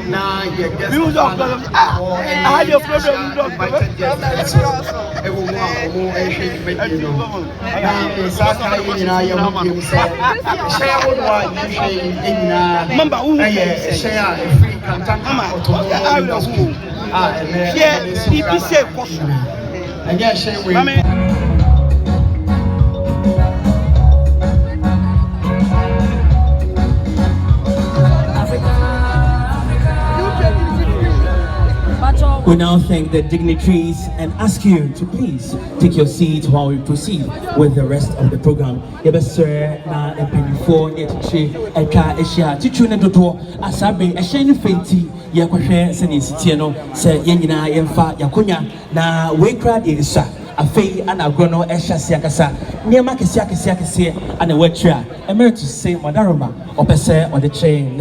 Now, your guest You don't know. I had your problem. invited guests. Everyone, you know. Now, it's Sakai, you know, you say, share what you say, Remember, who share a free Kantanka or tomorrow. Yeah, people say caution. And yeah, share with We now thank the dignitaries and ask you to please take your seat while we proceed with the rest of the program. Yebesere na empanyifo yetichi eka ehia tichu ne dodo asabe ehia ne fenti yekwahwe se ne sitie no se yenyina yemfa yakonya na we crowd isa afei ana agro no ehia se akasa niema kese ana watwa emeritus say madaroma opese ode chain